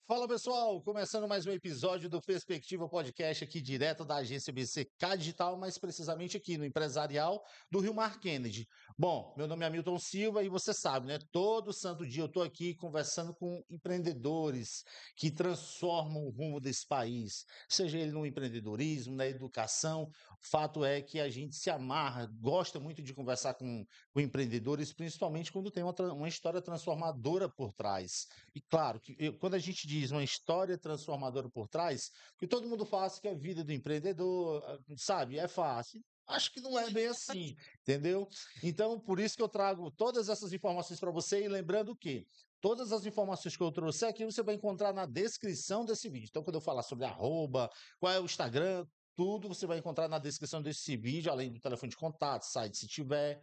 Fala pessoal, começando mais um episódio do Perspectiva Podcast aqui direto da agência BCK Digital, mais precisamente aqui no Empresarial do Rio Mar Kennedy. Bom, meu nome é Hamilton Silva e você sabe, né? Todo santo dia eu estou aqui conversando com empreendedores que transformam o rumo desse país, seja ele no empreendedorismo, na educação. O fato é que a gente se amarra, gosta muito de conversar com empreendedores, principalmente quando tem uma história transformadora por trás. E claro que quando a gente diz uma história transformadora por trás, que todo mundo fala que a vida do empreendedor, sabe, é fácil. Acho que não é bem assim, entendeu? Então, por isso que eu trago todas essas informações para você e lembrando que todas as informações que eu trouxe aqui você vai encontrar na descrição desse vídeo. Então, quando eu falar sobre arroba, qual é o Instagram, tudo você vai encontrar na descrição desse vídeo, além do telefone de contato, site se tiver,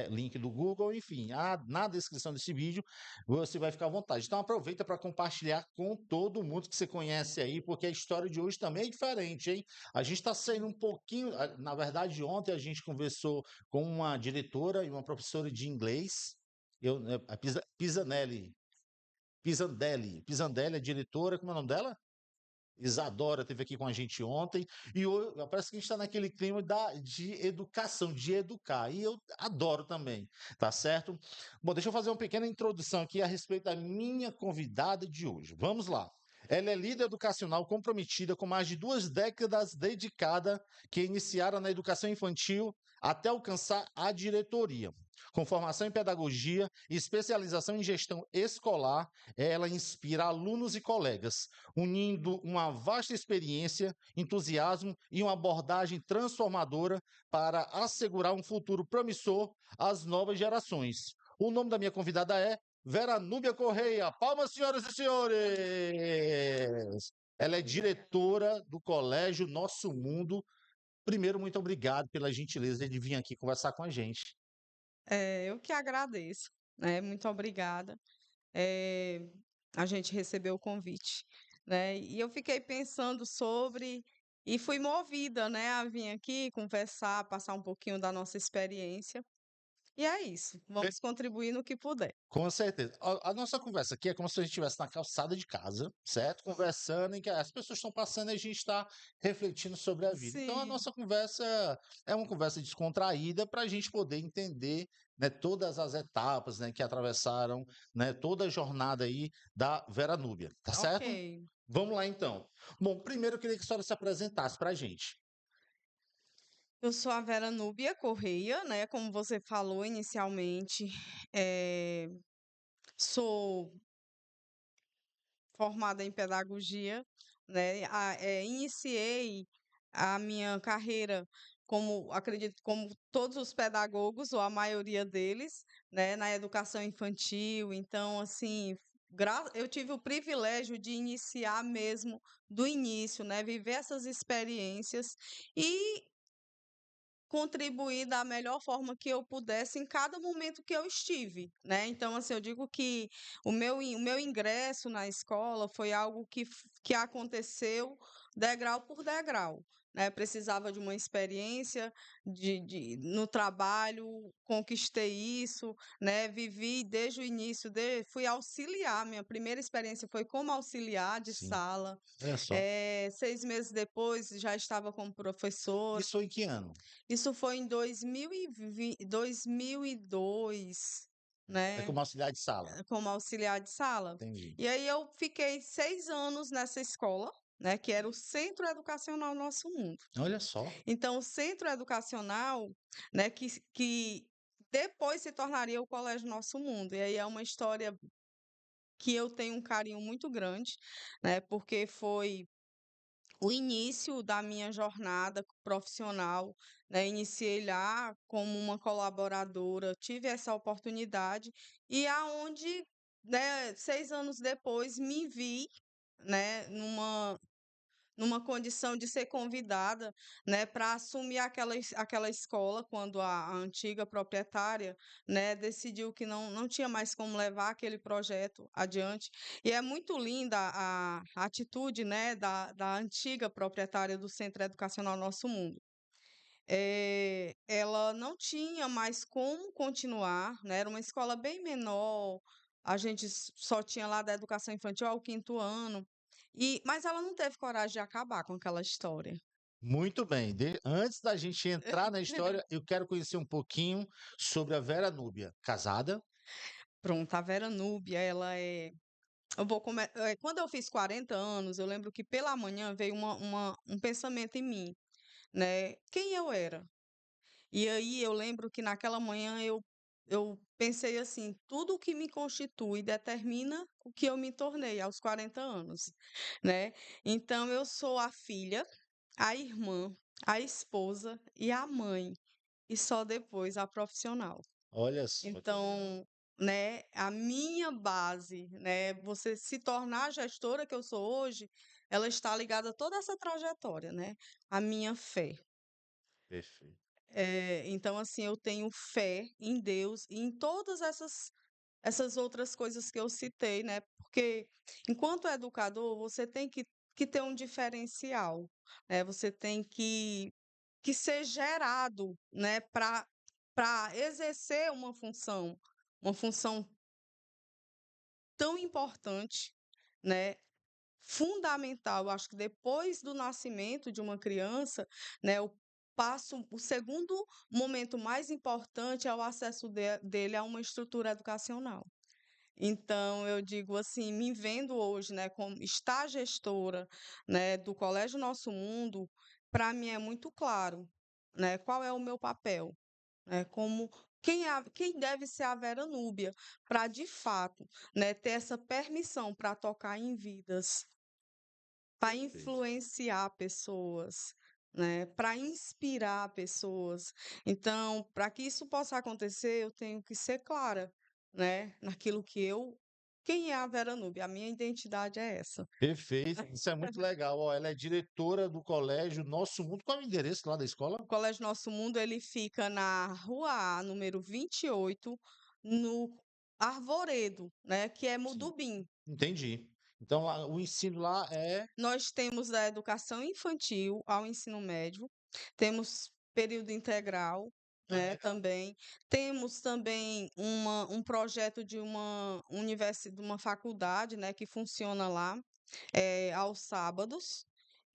link do Google, enfim, na descrição desse vídeo você vai ficar à vontade. Então aproveita para compartilhar com todo mundo que você conhece aí, porque a história de hoje também é diferente, hein? A gente está saindo um pouquinho. Na verdade, ontem a gente conversou com uma diretora e uma professora de inglês, a Pisandelli, a diretora, como é o nome dela? Isadora esteve aqui com a gente ontem, e parece que a gente está naquele clima de educação, de educar, e eu adoro também, tá certo? Bom, deixa eu fazer uma pequena introdução aqui a respeito da minha convidada de hoje. Vamos lá. Ela é líder educacional comprometida com mais de 2 décadas dedicada, que iniciaram na educação infantil até alcançar a diretoria. Com formação em pedagogia e especialização em gestão escolar, ela inspira alunos e colegas, unindo uma vasta experiência, entusiasmo e uma abordagem transformadora para assegurar um futuro promissor às novas gerações. O nome da minha convidada é Vera Núbia Correia. Palmas, senhoras e senhores! Ela é diretora do Colégio Nosso Mundo. Primeiro, muito obrigado pela gentileza de vir aqui conversar com a gente. Eu que agradeço, né? Muito obrigada. Eh, a gente recebeu o convite, né? E eu fiquei pensando sobre e fui movida, né, a vir aqui conversar, passar um pouquinho da nossa experiência. E é isso, vamos contribuir no que puder. Com certeza. A nossa conversa aqui é como se a gente estivesse na calçada de casa, certo? Conversando, em que as pessoas estão passando e a gente está refletindo sobre a vida. Então, a Sim, nossa conversa é uma conversa descontraída para a gente poder entender, né, todas as etapas, né, que atravessaram, né, toda a jornada aí da Vera Núbia, tá ok. certo? Vamos lá, então. Bom, primeiro eu queria que a senhora se apresentasse para a gente. Eu sou a Vera Núbia Correia, né? Como você falou inicialmente, eh, sou formada em pedagogia, né? Iniciei a minha carreira como, acredito, como todos os pedagogos, ou a maioria deles, né, na educação infantil. Então, assim, eu tive o privilégio de iniciar mesmo do início, né, viver essas experiências e contribuir da melhor forma que eu pudesse em cada momento que eu estive, né. Então, assim, eu digo que o meu ingresso na escola foi algo que aconteceu degrau por degrau, né. Precisava de uma experiência no trabalho, conquistei isso, né, vivi desde o início, fui auxiliar, minha primeira experiência foi como auxiliar de Sim. sala, Olha só. 6 meses depois já estava como professora. Isso em que ano? Isso foi em 2002, É né, como auxiliar de sala. como auxiliar de sala. Entendi. E aí eu fiquei 6 anos nessa escola, né, que era o Centro Educacional Nosso Mundo. Olha só. Então o centro educacional, né, que depois se tornaria o Colégio Nosso Mundo. E aí é uma história que eu tenho um carinho muito grande, né, porque foi o início da minha jornada profissional, né, iniciei lá como uma colaboradora, tive essa oportunidade e aonde, né, 6 anos depois me vi, né, numa condição de ser convidada, né, para assumir aquela escola quando a antiga proprietária, né, decidiu que não tinha mais como levar aquele projeto adiante. E é muito linda a atitude, né, da antiga proprietária do Centro Educacional Nosso Mundo. Ela não tinha mais como continuar, né, era uma escola bem menor, a gente só tinha lá da educação infantil ao quinto ano. Mas ela não teve coragem de acabar com aquela história. Muito bem. Antes da gente entrar na história, eu quero conhecer um pouquinho sobre a Vera Núbia. Casada? Pronto, a Vera Núbia, ela é. Quando eu fiz 40 anos, eu lembro que pela manhã veio um pensamento em mim, né? Quem eu era? E aí eu lembro que naquela manhã eu pensei assim: tudo o que me constitui determina o que eu me tornei aos 40 anos, né? Então eu sou a filha, a irmã, a esposa e a mãe, e só depois a profissional. Olha só. Então, né, a minha base, né, você se tornar a gestora que eu sou hoje, ela está ligada a toda essa trajetória, né? A minha fé. Perfeito. Então, assim, eu tenho fé em Deus e em todas essas outras coisas que eu citei, né? Porque enquanto educador, você tem que ter um diferencial, né? Você tem que ser gerado, né, para exercer uma função tão importante, né, fundamental. Eu acho que depois do nascimento de uma criança, né, o segundo momento mais importante é o acesso dele a uma estrutura educacional. Então, eu digo assim, me vendo hoje, né, como estar gestora, né, do Colégio Nosso Mundo, para mim é muito claro, né, qual é o meu papel, né, como quem deve ser a Vera Núbia, para de fato, né, ter essa permissão para tocar em vidas, para Perfeito. influenciar pessoas, né, para inspirar pessoas. Então, para que isso possa acontecer, eu tenho que ser clara, né, naquilo que eu quem é a Vera Nubia? A minha identidade é essa. Perfeito. Isso é muito legal. Ó, ela é diretora do colégio Nosso Mundo. Qual é o endereço lá da escola? O Colégio Nosso Mundo, ele fica na Rua A, número 28, no Arvoredo, né, que é Sim. Mudubim. Entendi. Então, o ensino lá é. Nós temos da educação infantil ao ensino médio, temos período integral, Ah, né, legal. também. Temos também um projeto de uma faculdade, né, que funciona lá, aos sábados.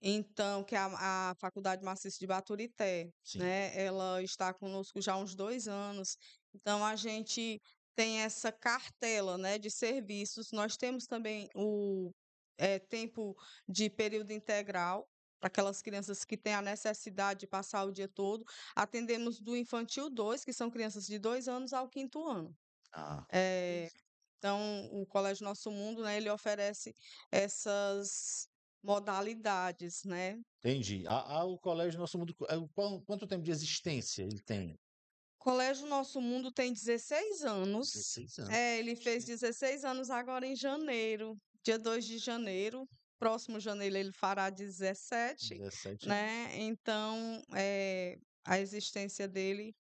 Então, que é a Faculdade Maciço de Baturité, Sim. né, ela está conosco já há uns 2 anos. Então a gente tem essa cartela, né, de serviços. Nós temos também tempo de período integral, para aquelas crianças que têm a necessidade de passar o dia todo. Atendemos do infantil 2, que são crianças de 2 anos ao quinto ano. Ah, Eh, beleza. então o Colégio Nosso Mundo, né, ele oferece essas modalidades, né. Entendi. O colégio Nosso Mundo, quanto tempo de existência ele tem? Colégio Nosso Mundo tem 16 anos. 16 anos. Ele fez 16 anos agora em janeiro, dia 2 de janeiro. Próximo janeiro ele fará 17, 17 anos. né, então, a existência dele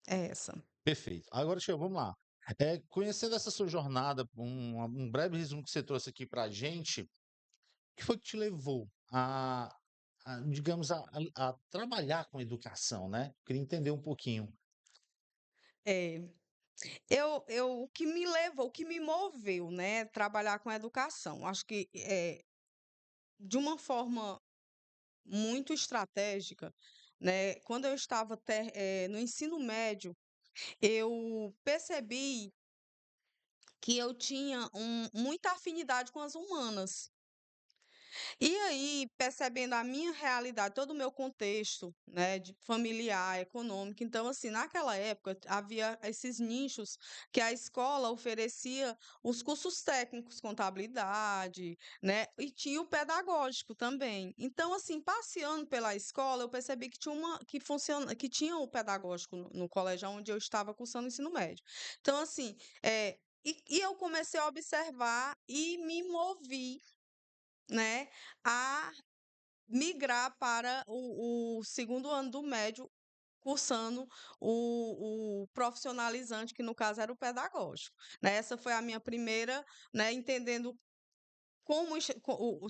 é essa. Perfeito. Agora, vamos lá. Conhecendo essa sua jornada, um breve resumo que você trouxe aqui para a gente, o que foi que te levou digamos, a trabalhar com educação, né? Queria entender um pouquinho. É, o que me levou, o que me moveu, né, trabalhar com educação, acho que, de uma forma muito estratégica, né, quando eu estava no ensino médio, eu percebi que eu tinha muita afinidade com as humanas. E aí, percebendo a minha realidade, todo o meu contexto, né, de familiar, econômico, então, assim, naquela época havia esses nichos que a escola oferecia os cursos técnicos, contabilidade, né, e tinha o pedagógico também. Então, assim, passeando pela escola, eu percebi que tinha que tinha o pedagógico no colégio onde eu estava cursando o ensino médio. Então, assim, e eu comecei a observar e me movi, né, a migrar para o segundo ano do médio, cursando o profissionalizante, que no caso era o pedagógico, né. Essa foi a minha primeira, né, entendendo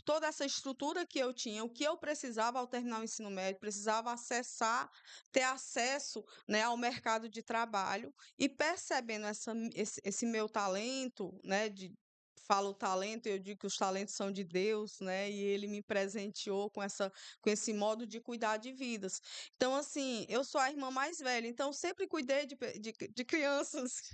toda essa estrutura que eu tinha, o que eu precisava ao terminar o ensino médio, precisava ter acesso, né, ao mercado de trabalho e percebendo esse meu talento, né, falo talento, eu digo que os talentos são de Deus, né, e ele me presenteou com esse modo de cuidar de vidas. Então, assim, eu sou a irmã mais velha, então sempre cuidei de crianças,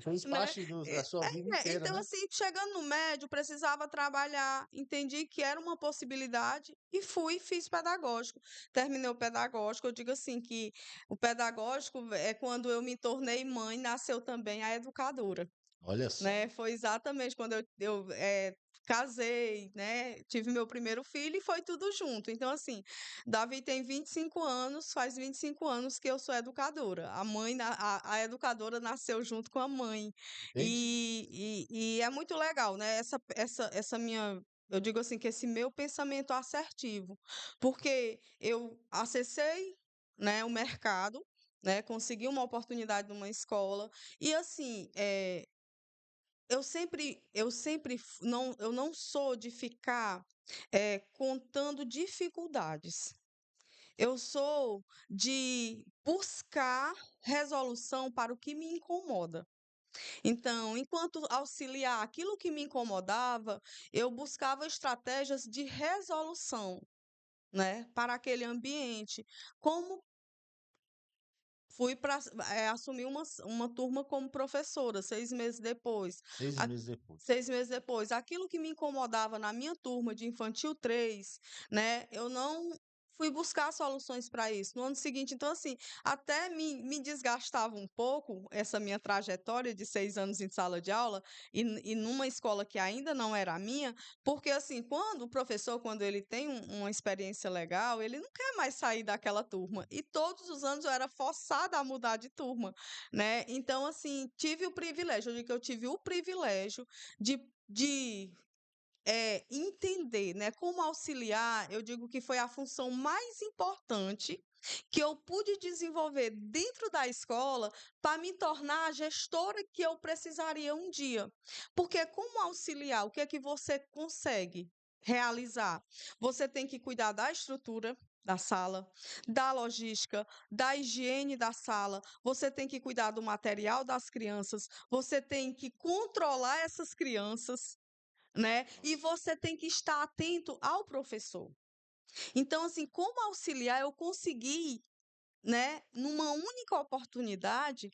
Fez né? parte da sua vida inteira, Então, né? assim, chegando no médio, precisava trabalhar, entendi que era uma possibilidade e fiz pedagógico. Terminei o pedagógico, eu digo assim que o pedagógico é quando eu me tornei mãe, nasceu também a educadora, Olha só. né? Foi exatamente quando eu casei, né? Tive meu primeiro filho e foi tudo junto. Então, assim, Davi tem 25 anos, faz 25 anos que eu sou educadora. A educadora nasceu junto com a mãe. Entendi. E é muito legal, né? Essa minha. Eu digo assim, que esse meu pensamento assertivo, porque eu acessei, né, o mercado, né, consegui uma oportunidade numa escola, e assim, eu não sou de ficar contando dificuldades. Eu sou de buscar resolução para o que me incomoda. Então, enquanto auxiliar aquilo que me incomodava, eu buscava estratégias de resolução, né, para aquele ambiente. Como fui para assumir uma turma como professora 6 meses depois. Seis A meses depois. 6 meses depois, aquilo que me incomodava na minha turma de infantil 3, né, eu não fui buscar soluções para isso. No ano seguinte, então, assim, até me desgastava um pouco essa minha trajetória de 6 anos em sala de aula e numa escola que ainda não era a minha, porque, assim, quando o professor, quando ele tem uma experiência legal, ele não quer mais sair daquela turma. E todos os anos eu era forçada a mudar de turma, né? Então, assim, tive o privilégio, eu digo que eu tive o privilégio de entender, né, como auxiliar, eu digo que foi a função mais importante que eu pude desenvolver dentro da escola para me tornar a gestora que eu precisaria um dia. Porque como auxiliar, o que é que você consegue realizar? Você tem que cuidar da estrutura da sala, da logística, da higiene da sala, você tem que cuidar do material das crianças, você tem que controlar essas crianças, né? E Nossa. você tem que estar atento ao professor. Então, assim, como auxiliar, eu consegui, né, numa única oportunidade,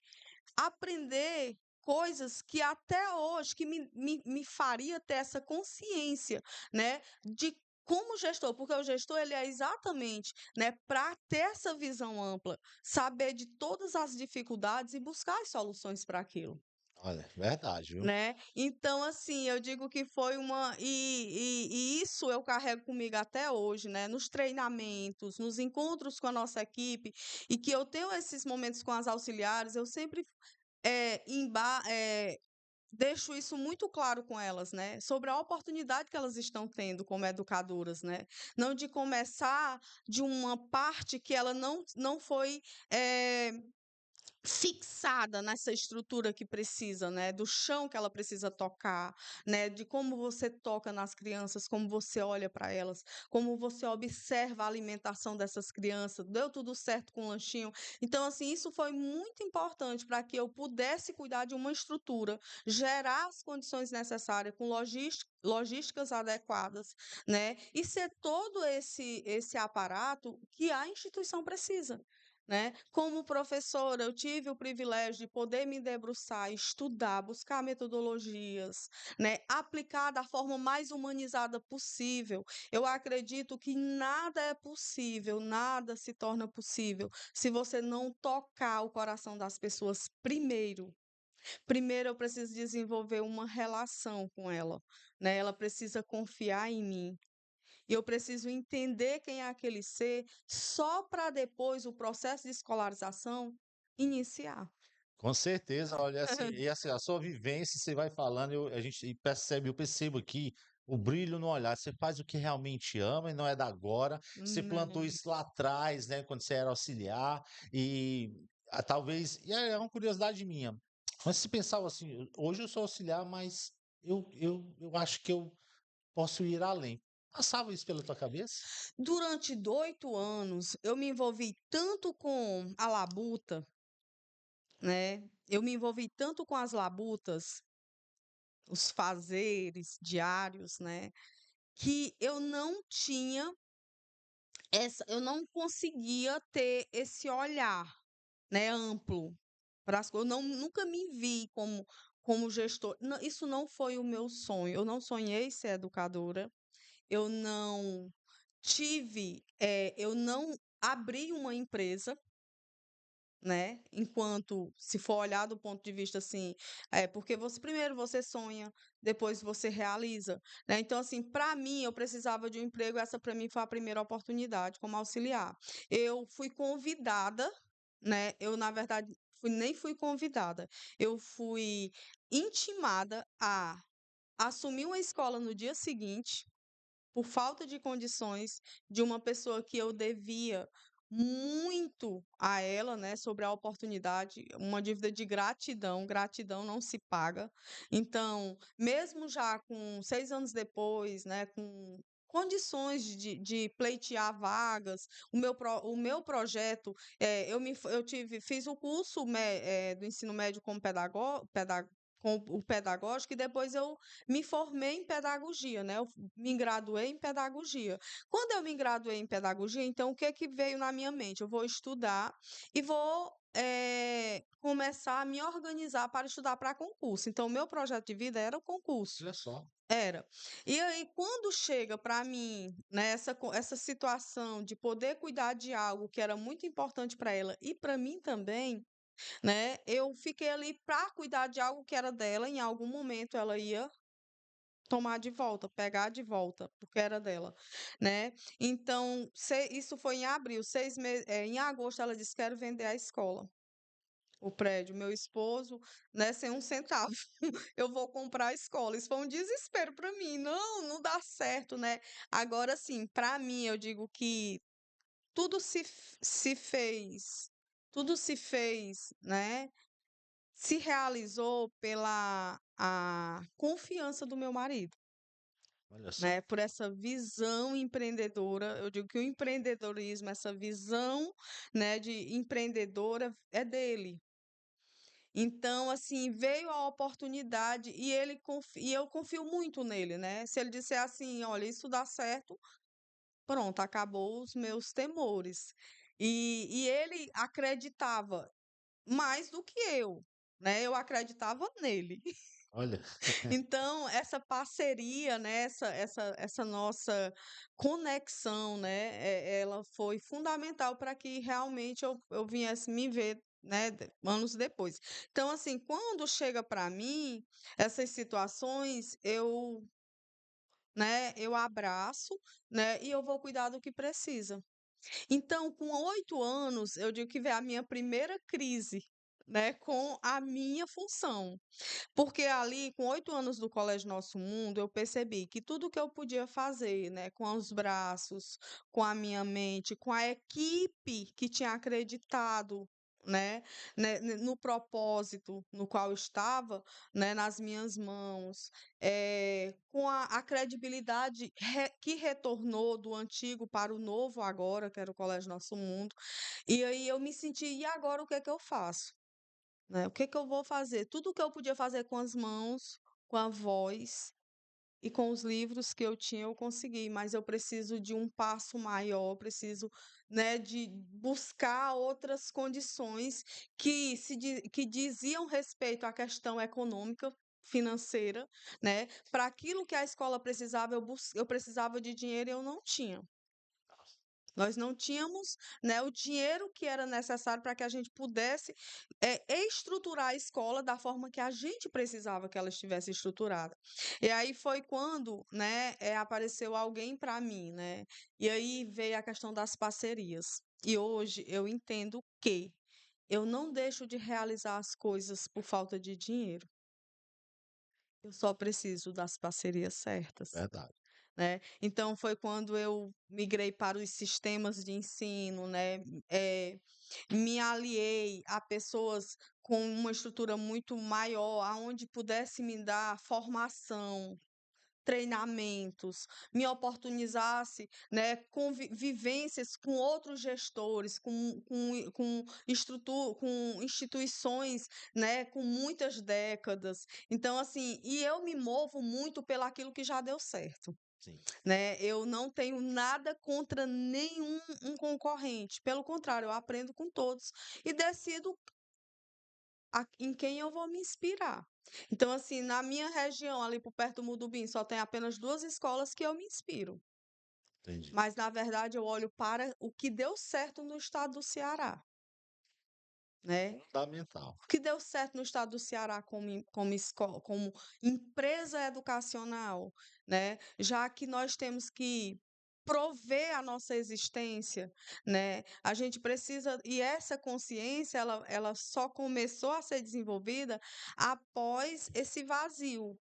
aprender coisas que até hoje, que me faria ter essa consciência, né, de como gestor, porque o gestor ele é exatamente, né, para ter essa visão ampla, saber de todas as dificuldades e buscar as soluções para aquilo. Olha, verdade, viu? Né? Então, assim, eu digo que foi e isso eu carrego comigo até hoje, né? Nos treinamentos, nos encontros com a nossa equipe, e que eu tenho esses momentos com as auxiliares, eu sempre deixo isso muito claro com elas, né? Sobre a oportunidade que elas estão tendo como educadoras, né? Não de começar de uma parte que ela não foi. eh, fixada nessa estrutura que precisa, né, do chão que ela precisa tocar, né, de como você toca nas crianças, como você olha para elas, como você observa a alimentação dessas crianças, deu tudo certo com o lanchinho. Então, assim, isso foi muito importante para que eu pudesse cuidar de uma estrutura, gerar as condições necessárias com logísticas adequadas, né, e ser todo esse aparato que a instituição precisa, né? Como professora, eu tive o privilégio de poder me debruçar, estudar, buscar metodologias, né? Aplicar da forma mais humanizada possível. Eu acredito que nada é possível, nada se torna possível se você não tocar o coração das pessoas primeiro. Primeiro, eu preciso desenvolver uma relação com ela, né? Ela precisa confiar em mim. E eu preciso entender quem é aquele ser, só para depois o processo de escolarização iniciar. Com certeza, olha, assim, e assim, a sua vivência, você vai falando, a gente percebe, eu percebo aqui o brilho no olhar. Você faz o que realmente ama e não é da agora. Você plantou Né. isso lá atrás, né, quando você era auxiliar, e talvez, e é uma curiosidade minha, mas se pensava assim, hoje eu sou auxiliar, mas eu acho que eu posso ir além. Passava isso pela tua cabeça? Durante 8 anos, eu me envolvi tanto com a labuta, né, eu me envolvi tanto com as labutas, os fazeres diários, né, que eu não conseguia ter esse olhar, né, amplo para as coisas. Eu nunca me vi como gestor. Isso não foi o meu sonho. Eu não sonhei ser educadora. Eu não eu não abri uma empresa, né? Enquanto, se for olhar do ponto de vista assim, porque primeiro você sonha, depois você realiza, né? Então, assim, para mim, eu precisava de um emprego, essa para mim foi a primeira oportunidade como auxiliar. Eu fui convidada, né? Eu, na verdade, nem fui convidada, eu fui intimada a assumir uma escola no dia seguinte por falta de condições de uma pessoa que eu devia muito a ela, né, sobre a oportunidade, uma dívida de gratidão, gratidão não se paga. Então, mesmo já com 6 anos depois, né, com condições de pleitear vagas, o meu projeto, fiz o curso do ensino médio como com o pedagógico, e depois eu me formei em pedagogia, né? Eu me graduei em pedagogia. Quando eu me graduei em pedagogia, então o que que veio na minha mente? Eu vou estudar e vou começar a me organizar para estudar para concurso. Então, o meu projeto de vida era o concurso. Olha só. Era. E aí, quando chega para mim, né, essa situação de poder cuidar de algo que era muito importante para ela e para mim também, né, eu fiquei ali para cuidar de algo que era dela. Em algum momento ela ia tomar de volta, pegar de volta, porque era dela, né. Então, isso foi em abril, em agosto ela disse: "Quero vender a escola, o prédio, meu esposo, né, sem um centavo, eu vou comprar a escola". Isso foi um desespero para mim, não, não dá certo, né. Agora sim, para mim, eu digo que tudo se fez, tudo se fez, né, se realizou pela a confiança do meu marido. Olha só. Né, por essa visão empreendedora. Eu digo que o empreendedorismo, essa visão, né, de empreendedora é dele. Então, assim, veio a oportunidade e eu confio muito nele, né. Se ele disser assim: "Olha, isso dá certo", pronto, acabou os meus temores. E ele acreditava mais do que eu, né, eu acreditava nele. Olha, Então, essa parceria, né, essa nossa conexão, né, ela foi fundamental para que realmente eu viesse me ver, né, anos depois. Então, assim, quando chega para mim essas situações, eu abraço, né, e eu vou cuidar do que precisa. Então, com 8 anos, eu digo que veio a minha primeira crise, né, com a minha função. Porque ali, com 8 anos do Colégio Nosso Mundo, eu percebi que tudo que eu podia fazer, né, com os braços, com a minha mente, com a equipe que tinha acreditado, no propósito no qual estava, né, nas minhas mãos, com a credibilidade que retornou do antigo para o novo agora, que era o Colégio Nosso Mundo, e aí eu me senti, e agora o que é que eu faço? Né, o que que eu vou fazer? Tudo que eu podia fazer com as mãos, com a voz e com os livros que eu tinha, eu consegui, mas eu preciso de um passo maior, eu preciso, né, de buscar outras condições que diziam respeito à questão econômica, financeira, né. Para aquilo que a escola precisava, eu precisava de dinheiro e eu não tinha. Nós não tínhamos, né, o dinheiro que era necessário para que a gente pudesse, estruturar a escola da forma que a gente precisava que ela estivesse estruturada. E aí foi quando, né, apareceu alguém para mim, né, e aí veio a questão das parcerias. E hoje eu entendo que eu não deixo de realizar as coisas por falta de dinheiro, eu só preciso das parcerias certas. verdade. Né. Então foi quando eu migrei para os sistemas de ensino, né, me aliei a pessoas com uma estrutura muito maior, aonde pudesse me dar formação, treinamentos, me oportunizasse, né, vivências com outros gestores, com instituições, né, com muitas décadas. Então, assim, e eu me movo muito pelaquilo que já deu certo, Sim. né? Eu não tenho nada contra nenhum concorrente. Pelo contrário, eu aprendo com todos e decido em quem eu vou me inspirar. Então, assim, na minha região, ali por perto do Mudubim, só tem apenas 2 escolas que eu me inspiro. Entendi. Mas, na verdade, eu olho para o que deu certo no estado do Ceará, né? Fundamental. O que deu certo no estado do Ceará como escola, como empresa educacional, né? Já que nós temos que prover a nossa existência, né? A gente precisa, e essa consciência, ela só começou a ser desenvolvida após esse vazio,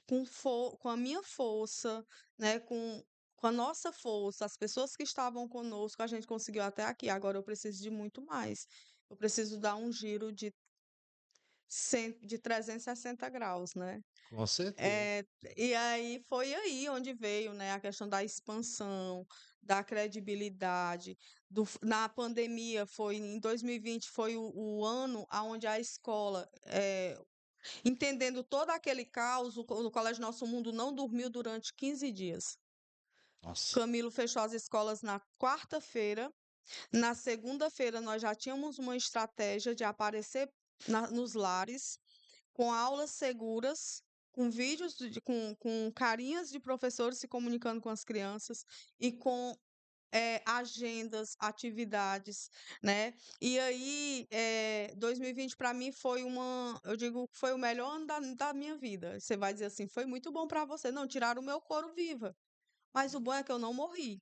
com a minha força, né? Com a nossa força, as pessoas que estavam conosco, a gente conseguiu até aqui. Agora eu preciso de muito mais. Eu preciso dar um giro de 360 graus, né? Com certeza. E aí foi aí onde veio, né, a questão da expansão, da credibilidade. Na pandemia, foi em 2020, foi o ano onde a escola, entendendo todo aquele caos, o Colégio Nosso Mundo não dormiu durante 15 dias. Nossa. Camilo fechou as escolas na quarta-feira. Na segunda-feira, nós já tínhamos uma estratégia de aparecer nos lares, com aulas seguras, com vídeos, com carinhas de professores se comunicando com as crianças e com agendas, atividades, né? E aí, 2020 para mim foi eu digo, que foi o melhor ano da minha vida. Você vai dizer assim, foi muito bom para você. Não, tiraram o meu couro viva. Mas o bom é que eu não morri.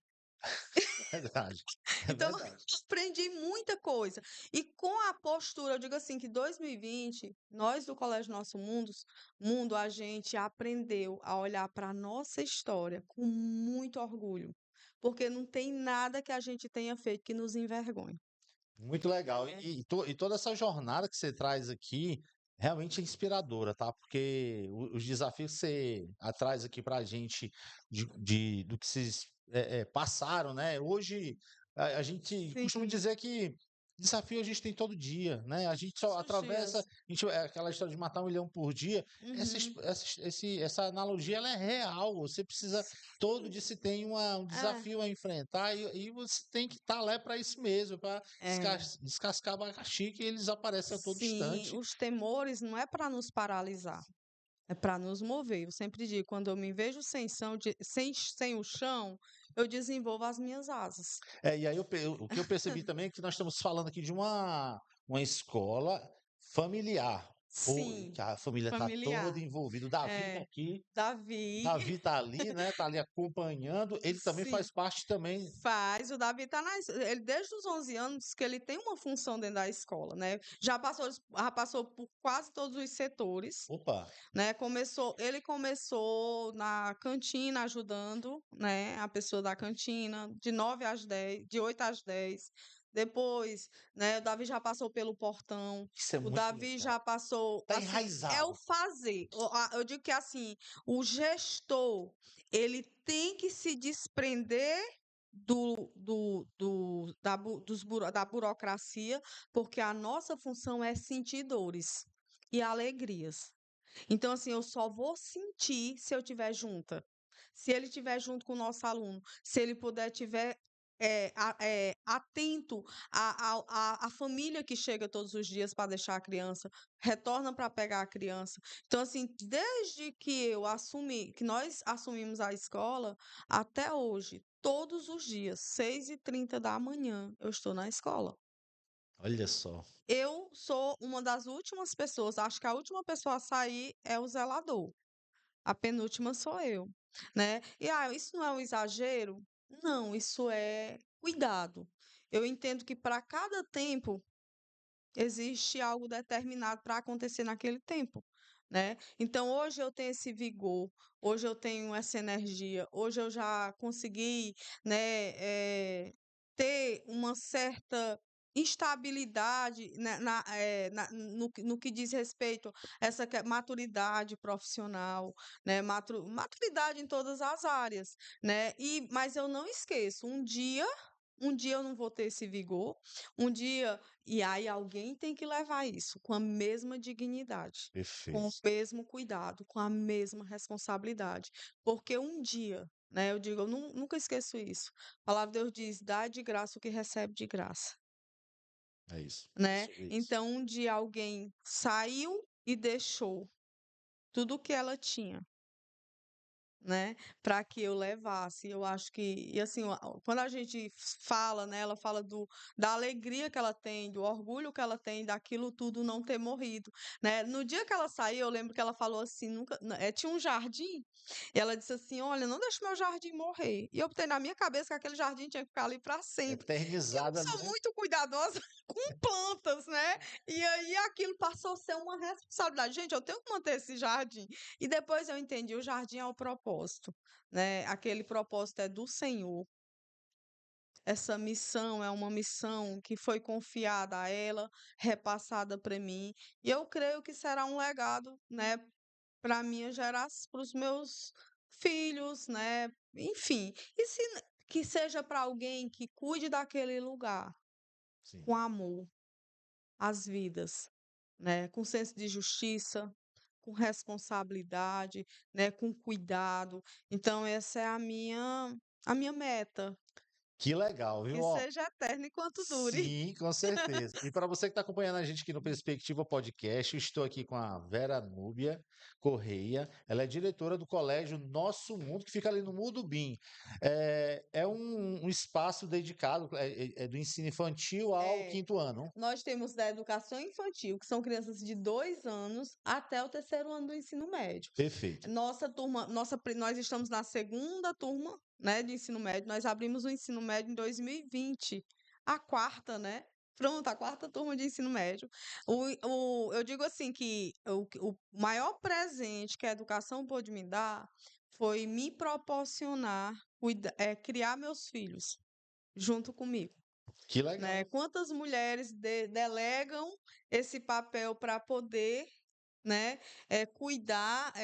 É verdade. É Então, verdade. aprendi muita coisa. E com a postura, eu digo assim, que 2020, nós do Colégio Nosso Mundo, a gente aprendeu a olhar para a nossa história com muito orgulho. Porque não tem nada que a gente tenha feito que nos envergonhe, Muito legal. né? E toda essa jornada que você traz aqui realmente é inspiradora, tá? Porque os desafios que você traz aqui pra gente do que vocês passaram, né? Hoje a gente costuma Sim, dizer que desafio a gente tem todo dia, né? A gente só todos os atravessa, dias. aquela história de matar 1 milhão por dia. Uhum. Essa analogia ela é real. Você precisa todo dia se tem um É, desafio a enfrentar e você tem que estar lá para isso mesmo, para é. descascar abacaxi que eles aparecem a todo Sim, instante. os temores não é para nos paralisar. É para nos mover. Eu sempre digo, quando eu me vejo sem o chão, eu desenvolvo as minhas asas. E aí o que eu percebi também é que nós estamos falando aqui de uma escola familiar, ou Sim, que a família está toda familiar. envolvida. O Davi está É, aqui, Davi, Davi está ali, né? Está ali acompanhando. Ele também sim, faz parte também. faz. O Davi tá ele desde os 11 anos que ele tem uma função dentro da escola, né? Já passou por quase todos os setores, Opa, né? Ele começou na cantina ajudando, né, a pessoa da cantina, de 9 às 10, de 8 às 10. Depois, né, o Davi já passou pelo portão. isso é O muito Davi legal. já passou, Tá assim, é o enraizado. fazer. Eu digo que assim, o gestor, ele tem que se desprender da burocracia, porque a nossa função é sentir dores e alegrias. Então, assim, eu só vou sentir se eu estiver junta. Se ele estiver junto com o nosso aluno, se ele puder tiver atento à família que chega todos os dias para deixar a criança, retorna para pegar a criança. Então, assim, desde que nós assumimos a escola, até hoje, todos os dias, 6h30 da manhã, eu estou na escola. Olha só. Eu sou uma das últimas pessoas, acho que a última pessoa a sair é o zelador. A penúltima sou eu, né? E isso não é um exagero? Não, isso é cuidado. Eu entendo que para cada tempo existe algo determinado para acontecer naquele tempo, né? Então hoje eu tenho esse vigor, hoje eu tenho essa energia, hoje eu já consegui, né, ter uma certa instabilidade, né, no que diz respeito a essa maturidade profissional, né, maturidade em todas as áreas, né? Mas eu não esqueço, um dia eu não vou ter esse vigor, um dia, e aí alguém tem que levar isso com a mesma dignidade, com o Perfeito. mesmo cuidado, com a mesma responsabilidade, porque um dia, né, eu digo, eu nunca esqueço isso. A palavra de Deus diz: dá de graça o que recebe de graça, É isso. É né? sobre isso. Então, um dia alguém saiu e deixou tudo o que ela tinha, né, para que eu levasse. Eu acho que, e assim, quando a gente fala, né, ela fala da alegria que ela tem, do orgulho que ela tem daquilo tudo não ter morrido, né? No dia que ela saiu, eu lembro que ela falou assim, nunca, tinha um jardim, e ela disse assim, olha, não deixe meu jardim morrer. E eu botei na minha cabeça que aquele jardim tinha que ficar ali para sempre. E eu Eternizado ali, sou né? muito cuidadosa com plantas, né? E aí aquilo passou a ser uma responsabilidade. Gente, eu tenho que manter esse jardim. E depois eu entendi, o jardim é o propósito, né? Aquele propósito é do Senhor. Essa missão é uma missão que foi confiada a ela, repassada para mim, e eu creio que será um legado, né, para minha geração, para os meus filhos, né? Enfim, que seja para alguém que cuide daquele lugar Sim. com amor, as vidas, né? Com senso de justiça, com responsabilidade, né? Com cuidado. Então, essa é a minha meta, Que legal, viu? que Ó, seja eterna enquanto dure. sim, com certeza. E para você que está acompanhando a gente aqui no Perspectiva Podcast, eu estou aqui com a Vera Núbia Correia. Ela é diretora do Colégio Nosso Mundo, que fica ali no Mudubim. É um espaço dedicado, é do ensino infantil ao É, quinto ano. nós temos da educação infantil, que são crianças de 2 anos até o terceiro ano do ensino médio. Perfeito. Nossa turma, nós estamos na segunda turma, né, de ensino médio. Nós abrimos o ensino médio em 2020, a quarta, né? Pronto, a quarta turma de ensino médio. Eu digo assim que o maior presente que a educação pôde me dar foi me proporcionar criar meus filhos junto comigo, Que né? legal. Quantas mulheres delegam esse papel para poder, né, cuidar,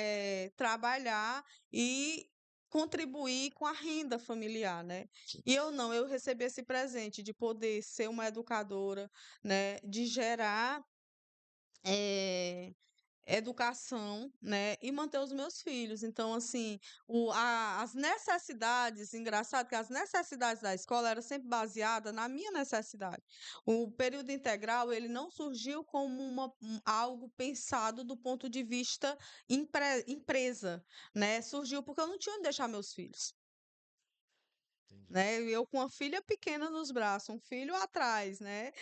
trabalhar e contribuir com a renda familiar, né? E eu não, eu recebi esse presente de poder ser uma educadora, né, de gerar eh, educação, né, e manter os meus filhos. Então, assim, as necessidades, engraçado que as necessidades da escola eram sempre baseadas na minha necessidade. O período integral, ele não surgiu como algo pensado do ponto de vista empresa, né? Surgiu porque eu não tinha onde deixar meus filhos. Entendi. Né, eu com a filha pequena nos braços, um filho atrás, né,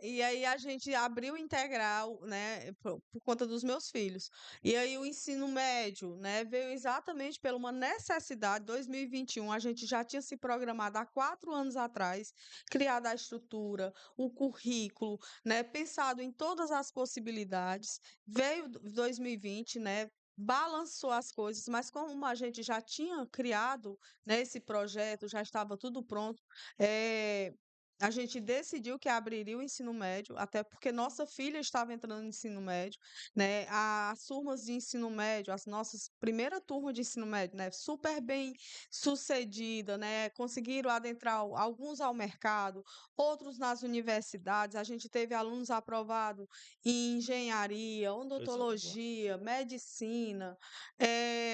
e aí a gente abriu o integral, né, por conta dos meus filhos. E aí o ensino médio, né, veio exatamente pela uma necessidade. 2021 a gente já tinha se programado há 4 anos atrás, criado a estrutura, o currículo, né, pensado em todas as possibilidades. Veio 2020, né, balançou as coisas, mas como a gente já tinha criado, né, esse projeto, já estava tudo pronto, eh, a gente decidiu que abriria o ensino médio, até porque nossa filha estava entrando no ensino médio, né? As turmas de ensino médio, as nossas primeira turma de ensino médio, né, super bem sucedida, né? Conseguiram adentrar alguns ao mercado, outros nas universidades. A gente teve alunos aprovados em engenharia, Coisa boa. odontologia, medicina.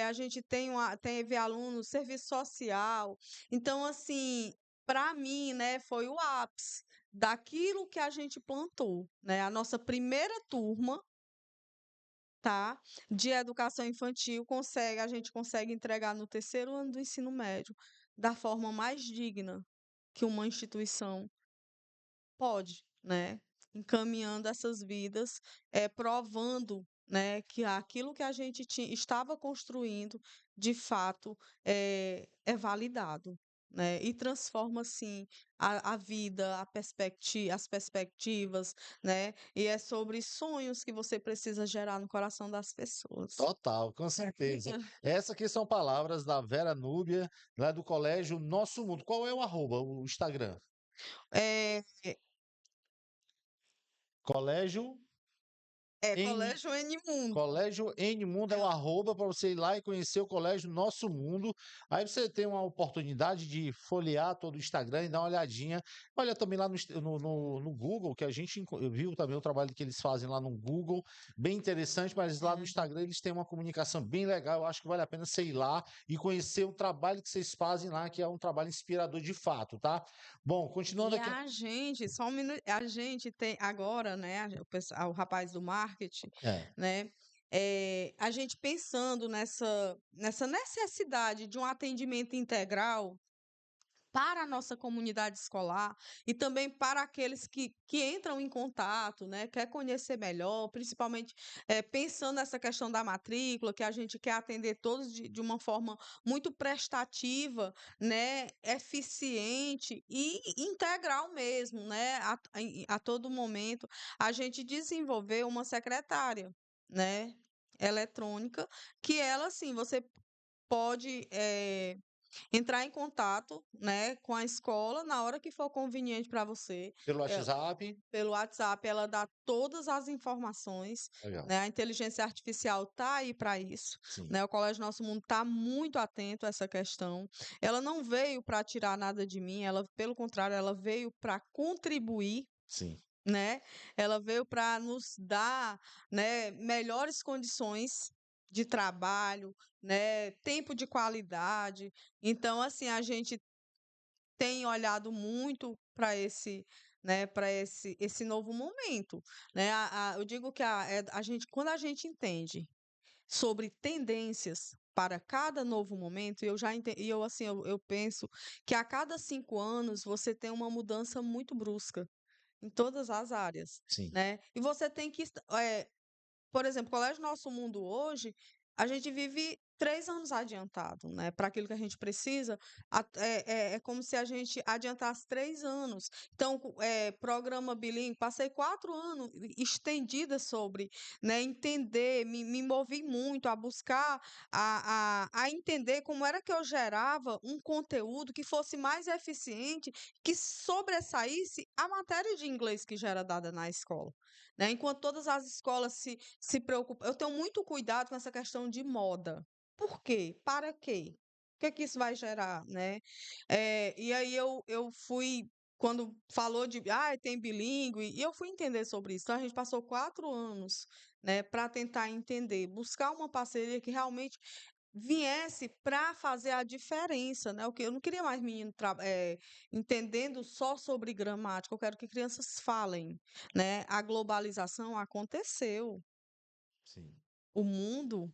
A gente teve alunos, serviço social. Então, assim, para mim, né, foi o ápice daquilo que a gente plantou, né? A nossa primeira turma, tá, de educação infantil a gente consegue entregar no terceiro ano do ensino médio da forma mais digna que uma instituição pode, né? Encaminhando essas vidas, provando, né, que aquilo que a gente estava construindo, de fato, é validado, né? E transforma, assim, a vida, as perspectivas, né? E é sobre sonhos que você precisa gerar no coração das pessoas. Total, com certeza. Essas aqui são palavras da Vera Núbia, lá do Colégio Nosso Mundo. Qual é o arroba, o Instagram? É, Colégio N Colégio N Mundo. Colégio N Mundo é o arroba para você ir lá e conhecer o Colégio Nosso Mundo. Aí você tem uma oportunidade de folhear todo o Instagram e dar uma olhadinha. Olha também lá no Google, que a gente viu também o trabalho que eles fazem lá no Google, bem interessante, mas lá no É. Instagram eles têm uma comunicação bem legal. Eu acho que vale a pena você ir lá e conhecer o trabalho que vocês fazem lá, que é um trabalho inspirador de fato, tá? Bom, continuando E aqui. a gente, só um minuto, a gente tem agora, né, o rapaz do marketing, É, né, a gente pensando nessa necessidade de um atendimento integral para a nossa comunidade escolar e também para aqueles que entram em contato, né, quer conhecer melhor, principalmente pensando nessa questão da matrícula, que a gente quer atender todos de uma forma muito prestativa, né, eficiente e integral mesmo, né, a todo momento. A gente desenvolveu uma secretária, né, eletrônica, que ela, assim, você pode entrar em contato, né, com a escola na hora que for conveniente para você. pelo Eh, WhatsApp. Pelo WhatsApp, ela dá todas as informações, Legal. né? A inteligência artificial tá aí para isso, Sim, né? O Colégio Nosso Mundo está muito atento a essa questão. Ela não veio para tirar nada de mim, ela, pelo contrário, ela veio para contribuir, sim, né? Ela veio para nos dar, né, melhores condições de trabalho, né, tempo de qualidade. Então, assim, a gente tem olhado muito para esse, né, para esse novo momento, né? Eu digo que a gente, quando a gente entende sobre tendências para cada novo momento, e eu assim, eu penso que a cada 5 anos você tem uma mudança muito brusca em todas as áreas, sim, né? E você tem que por exemplo, Colégio Nosso Mundo hoje, a gente vive 3 anos adiantado, né, para aquilo que a gente precisa, é como se a gente adiantasse 3 anos. Então, programa bilíngue, passei 4 anos estendida sobre, né, entender, me movi muito a buscar, a entender como era que eu gerava um conteúdo que fosse mais eficiente, que sobressaísse a matéria de inglês que já era dada na escola, né. Enquanto todas as escolas se preocupa, eu tenho muito cuidado com essa questão de moda. Por quê? Para quê? O que é que isso vai gerar, né? E aí eu fui, quando falou de, tem bilíngue, e eu fui entender sobre isso. Então a gente passou 4 anos, né, para tentar entender, buscar uma parceria que realmente viesse para fazer a diferença, né? O que eu não queria mais menino entendendo só sobre gramática, eu quero que crianças falem, né? A globalização aconteceu, sim, o mundo,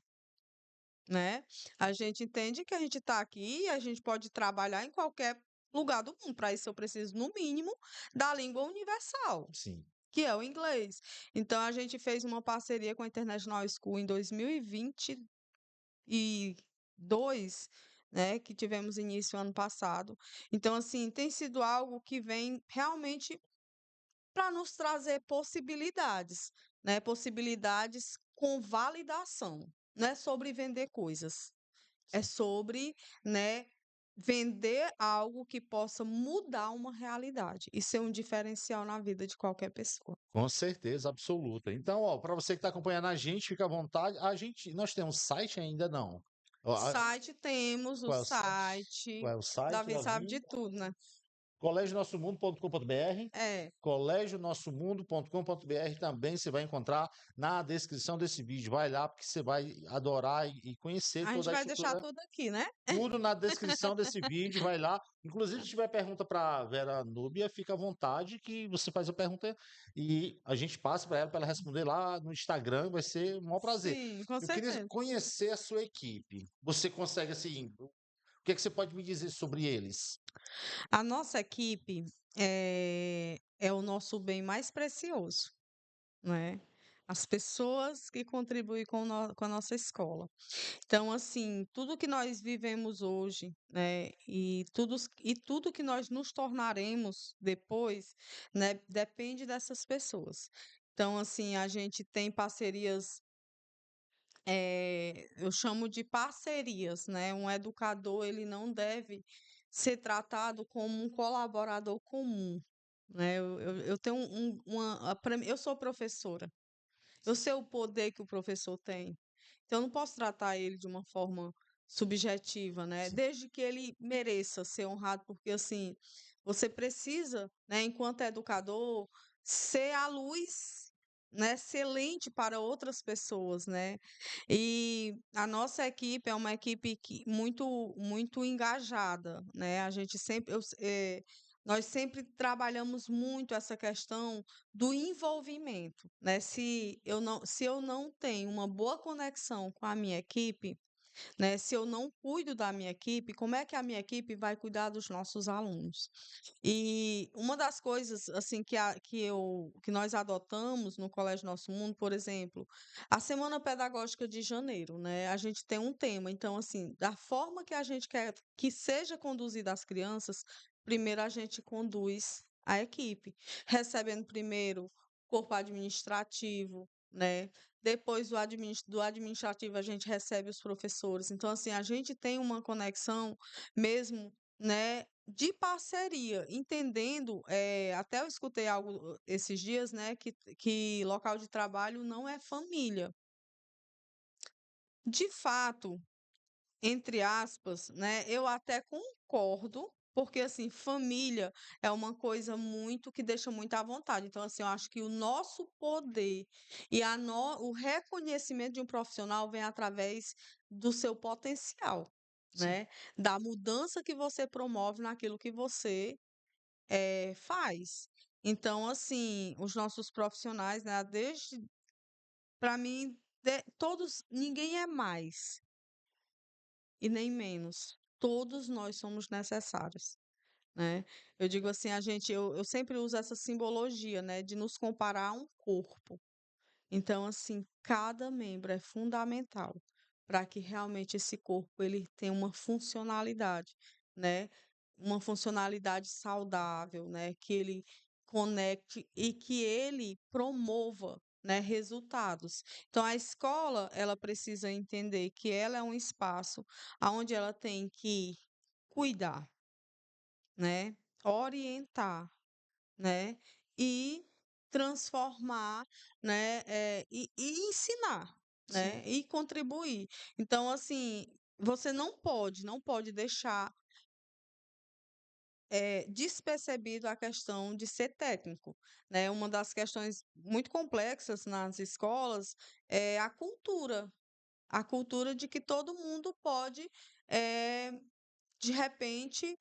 né? A gente entende que a gente está aqui e a gente pode trabalhar em qualquer lugar do mundo. Para isso, eu preciso, no mínimo, da língua universal, sim. que é o inglês. Então, a gente fez uma parceria com a International School em 2022, né? Que tivemos início ano passado. Então, assim, tem sido algo que vem realmente para nos trazer possibilidades, né? Possibilidades com validação. Não é sobre vender coisas, é sobre, né, vender algo que possa mudar uma realidade e ser um diferencial na vida de qualquer pessoa. Com certeza absoluta. Então, ó, para você que está acompanhando a gente, fica à vontade. Nós temos site ainda não. Ó, Site temos o qual é o site? site. Qual é o site, Davi sabe de Davi? tudo, né? Colégionossomundo.com.br. É. Colégionossomundo.com.br também você vai encontrar na descrição desse vídeo. Vai lá porque você vai adorar e conhecer A gente toda a vai deixar estrutura. tudo aqui, né? Tudo na descrição desse vídeo, vai lá. Inclusive, se tiver pergunta para Vera Núbia, fica à vontade que você faz a pergunta e a gente passa para ela responder lá no Instagram, vai ser um maior prazer. Sim, com Eu queria certeza. conhecer a sua equipe. Você consegue, assim, o que é que você pode me dizer sobre eles? A nossa equipe é o nosso bem mais precioso, né? As pessoas que contribuem com a nossa escola. Então, assim, tudo que nós vivemos hoje, né, e tudo que nós nos tornaremos depois, né, depende dessas pessoas. Então, assim, a gente tem parcerias, eu chamo de parcerias, né? Um educador, ele não deve ser tratado como um colaborador comum, né? Eu tenho eu sou professora, eu sei o poder que o professor tem. Então, eu não posso tratar ele de uma forma subjetiva, né? Sim, Desde que ele mereça ser honrado, porque assim, você precisa, né, enquanto educador, ser a luz, né, ser lente para outras pessoas, né? E a nossa equipe é uma equipe muito engajada, né? A gente sempre, nós sempre trabalhamos muito essa questão do envolvimento, né? Se eu não tenho uma boa conexão com a minha equipe, né? Se eu não cuido da minha equipe, como é que a minha equipe vai cuidar dos nossos alunos? E uma das coisas assim que nós adotamos no Colégio Nosso Mundo, por exemplo, a Semana Pedagógica de janeiro, né? A gente tem um tema, então assim, da forma que a gente quer que seja conduzida as crianças, primeiro a gente conduz a equipe, recebendo primeiro o corpo administrativo, né? Depois do administrativo, a gente recebe os professores. Então, assim, a gente tem uma conexão mesmo, né, de parceria, entendendo, até eu escutei algo esses dias, né, que local de trabalho não é família. De fato, entre aspas, né, eu até concordo, porque assim, família é uma coisa muito que deixa muito à vontade. Então, assim, eu acho que o nosso poder e o reconhecimento de um profissional vem através do seu potencial, sim. né? Da mudança que você promove naquilo que você faz. Então, assim, os nossos profissionais, né, desde, para mim, todos, ninguém é mais e nem menos. Todos nós somos necessários, né? Eu digo assim, eu sempre uso essa simbologia, né, de nos comparar a um corpo. Então, assim, cada membro é fundamental para que realmente esse corpo ele tenha uma funcionalidade, né? Uma funcionalidade saudável, né? Que ele conecte e que ele promova, né, resultados. Então, a escola, ela precisa entender que ela é um espaço onde ela tem que cuidar, né? Orientar, né? E transformar, né? E ensinar, Sim. né? E contribuir. Então, assim, você não pode deixar despercebido a questão de ser técnico, né? Uma das questões muito complexas nas escolas é a cultura de que todo mundo pode eh, de repente,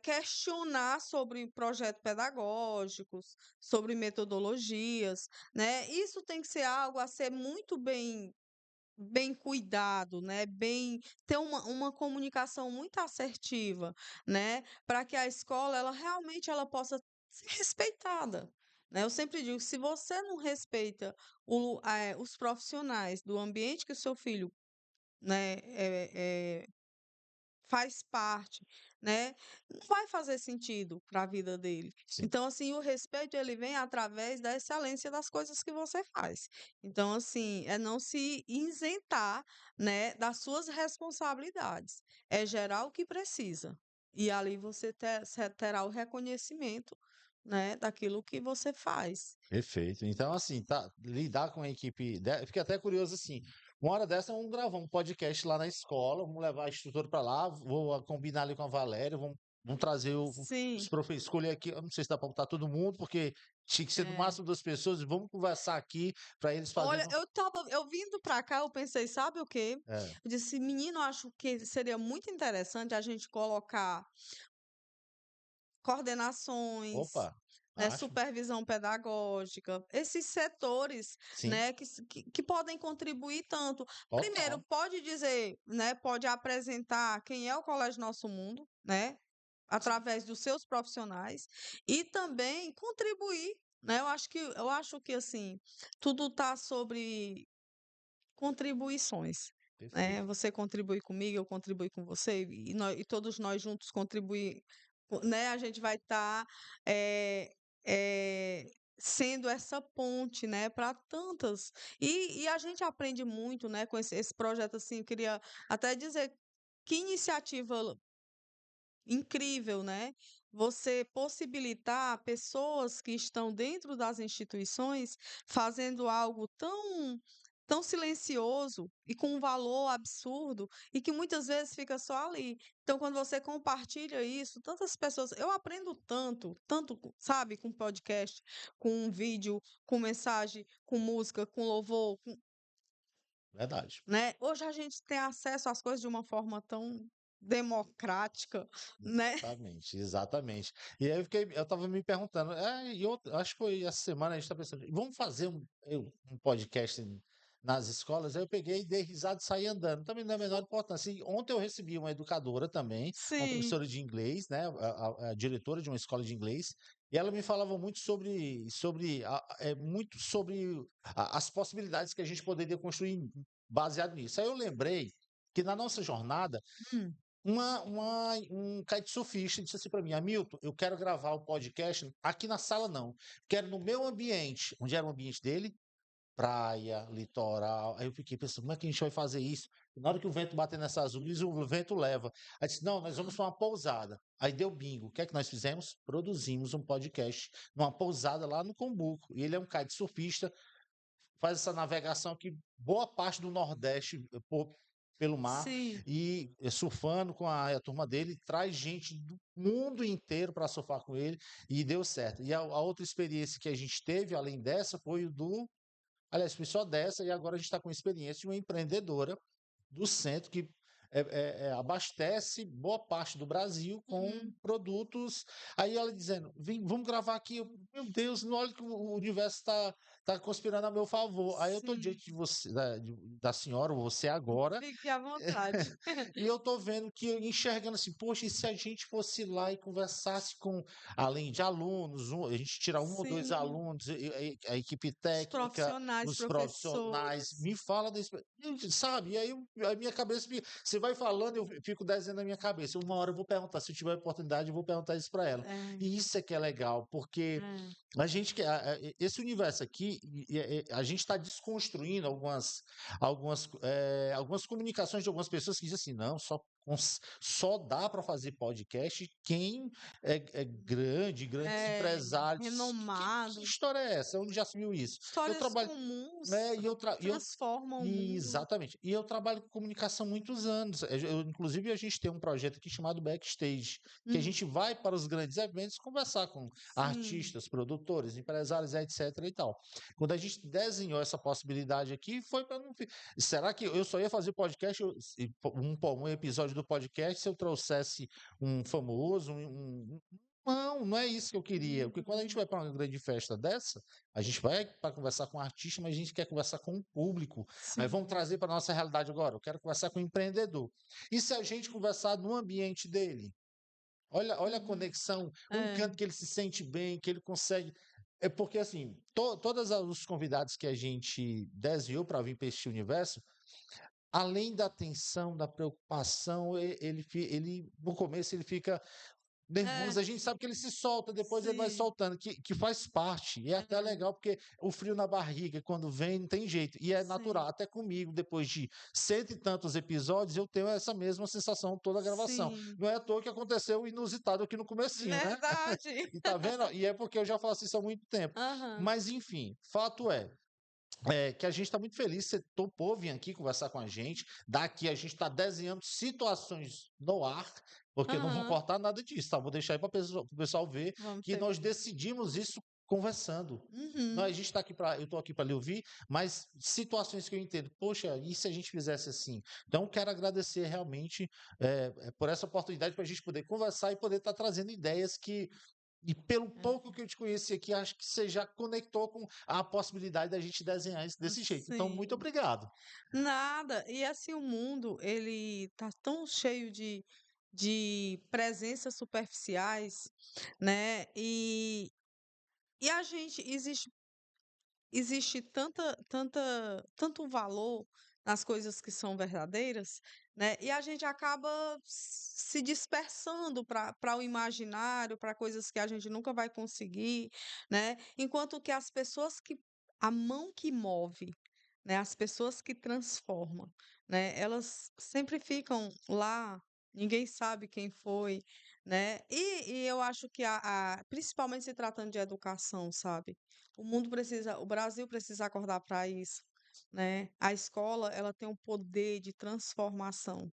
questionar sobre projetos pedagógicos, sobre metodologias, né? Isso tem que ser algo a ser muito bem cuidado, né? Ter uma comunicação muito assertiva, né? Para que a escola ela realmente ela possa ser respeitada. Né? Eu sempre digo, se você não respeita os profissionais do ambiente que o seu filho, né, faz parte, né, não vai fazer sentido para a vida dele. Sim. Então, assim, o respeito ele vem através da excelência das coisas que você faz. Então, assim, é não se isentar, né, das suas responsabilidades. É gerar o que precisa. E ali você terá o reconhecimento, né, daquilo que você faz. Perfeito. Então, assim, tá, lidar com a equipe. Fiquei até curioso assim. Uma hora dessa, vamos gravar um podcast lá na escola, vamos levar a instrutora para lá, vou combinar ali com a Valéria, vamos trazer os Sim. professores, escolher aqui. Eu não sei se dá para botar todo mundo, porque tinha que ser no É. máximo 2 pessoas, e vamos conversar aqui para eles Olha, fazendo. eu vindo pra cá, eu pensei, sabe o quê? É, Eu disse, menino, eu acho que seria muito interessante a gente colocar coordenações, opa, né, acho. supervisão pedagógica, esses setores, Sim, né, que podem contribuir tanto. Primeiro, total. pode dizer, né, pode apresentar quem é o Colégio Nosso Mundo, né, Sim, através dos seus profissionais e também contribuir, né? Eu acho que assim, tudo está sobre contribuições, né? perfeito. Você contribui comigo, eu contribuo com você, e todos nós juntos contribuir, né? A gente vai estar sendo essa ponte, né, para tantas. E a gente aprende muito, né, com esse projeto assim. Queria até dizer que iniciativa incrível, né? você possibilitar pessoas que estão dentro das instituições fazendo algo tão silencioso e com um valor absurdo e que muitas vezes fica só ali. Então, quando você compartilha isso, tantas pessoas, eu aprendo tanto, sabe, com podcast, com vídeo, com mensagem, com música, com louvor, Verdade. né? Hoje a gente tem acesso às coisas de uma forma tão democrática, né? Exatamente, exatamente. E aí eu tava me perguntando, acho que foi essa semana a gente tá pensando, vamos fazer um podcast nas escolas? Aí eu peguei, dei risada e saí andando. Também não é a menor importância. E ontem eu recebi uma educadora também, uma Sim, professora de inglês, né, a diretora de uma escola de inglês, e ela me falava muito muito sobre as possibilidades que a gente poderia construir baseado nisso. Aí eu lembrei que na nossa jornada hum, um kitesurfista disse assim para mim, Hamilton, eu quero gravar o podcast aqui na sala não, quero no meu ambiente, onde era o ambiente dele, praia, litoral. Aí eu fiquei pensando, como é que a gente vai fazer isso? Na hora que o vento bater nessas nuvens, o vento leva. Aí disse, não, nós vamos para uma pousada. Aí deu bingo. O que é que nós fizemos? Produzimos um podcast numa pousada lá no Combuco. E ele é um kitesurfista, faz essa navegação aqui, boa parte do Nordeste pelo mar, sim, e surfando com a turma dele, traz gente do mundo inteiro para surfar com ele, e deu certo. E a outra experiência que a gente teve, além dessa, foi o do. Aliás, foi só dessa, e agora a gente está com a experiência de uma empreendedora do centro que abastece boa parte do Brasil com uhum, produtos. Aí ela dizendo: Vem, vamos gravar aqui. Meu Deus, não olha que o universo está conspirando a meu favor. Aí eu estou sim. diante de você, da senhora, ou você agora, Fique à vontade. e eu tô vendo que enxergando assim, poxa, e se a gente fosse lá e conversasse com, além de alunos, a gente tirar um ou dois Sim, alunos, a equipe os técnica, profissionais, os profissionais, professores. me fala desse, sabe? E aí a minha cabeça, você vai falando, eu fico desenhando na minha cabeça. Uma hora eu vou perguntar, se eu tiver oportunidade, eu vou perguntar isso para ela. É, E isso é que é legal, porque é, a gente esse universo aqui, a gente está desconstruindo algumas comunicações de algumas pessoas que dizem assim, não, só dá para fazer podcast quem é grande, grandes é, empresários. Que renomado. história é essa? Onde já se viu isso? Eu Histórias trabalho, comuns né, transformam o mundo. exatamente. E eu trabalho com comunicação há muitos anos. Inclusive, a gente tem um projeto aqui chamado Backstage, que a Hum, gente vai para os grandes eventos conversar com sim. artistas, produtores, empresários, etc. e tal. Quando a gente desenhou essa possibilidade aqui, foi para não. Será que eu só ia fazer podcast, um episódio do podcast, se eu trouxesse um famoso, não, não é isso que eu queria. Porque quando a gente Uhum, vai para uma grande festa dessa, a gente vai para conversar com um artista, mas a gente quer conversar com o público. Aí vamos sim. trazer para nossa realidade agora. Eu quero conversar com o empreendedor. E se a gente conversar no ambiente dele? Olha a Uhum, conexão, um é, canto que ele se sente bem, que ele consegue. É porque, assim, todos os convidados que a gente desenhou para vir para este universo, além da atenção, da preocupação, no começo ele fica é, nervoso, a gente sabe que ele se solta, depois ele vai sim. soltando, que faz parte. E é até É, legal, porque o frio na barriga, quando vem, não tem jeito. E é sim. natural. Até comigo, depois de cento e tantos episódios, eu tenho essa mesma sensação toda a gravação. Sim. Não é à toa que aconteceu o inusitado aqui no comecinho, né? Verdade. E tá vendo? E é porque eu já faço isso há muito tempo. Aham, Mas, enfim, fato que a gente está muito feliz, você topou vir aqui conversar com a gente. Daqui a gente está desenhando situações no ar, porque não vou aham. cortar nada disso, tá? Vou deixar aí para o pessoal ver Vamos que ter nós mesmo. decidimos isso conversando. Não, a Uhum. gente está aqui para, eu estou aqui para lhe ouvir, mas situações que eu entendo, poxa, e se a gente fizesse assim? Então, quero agradecer realmente por essa oportunidade para a gente poder conversar e poder estar trazendo ideias e pelo pouco que eu te conheci aqui, acho que você já conectou com a possibilidade da gente desenhar isso desse jeito. Então, muito Sim. obrigado. Nada. E assim, o mundo, ele tá tão cheio de presenças superficiais, né? E a gente existe tanto valor nas coisas que são verdadeiras, né? E a gente acaba se dispersando para o imaginário, para coisas que a gente nunca vai conseguir, né? Enquanto que as pessoas que a mão que move, né? As pessoas que transformam, né? Elas sempre ficam lá. Ninguém sabe quem foi, né? E eu acho que principalmente se tratando de educação, sabe? O Brasil precisa acordar para isso, né? A escola, ela tem um poder de transformação,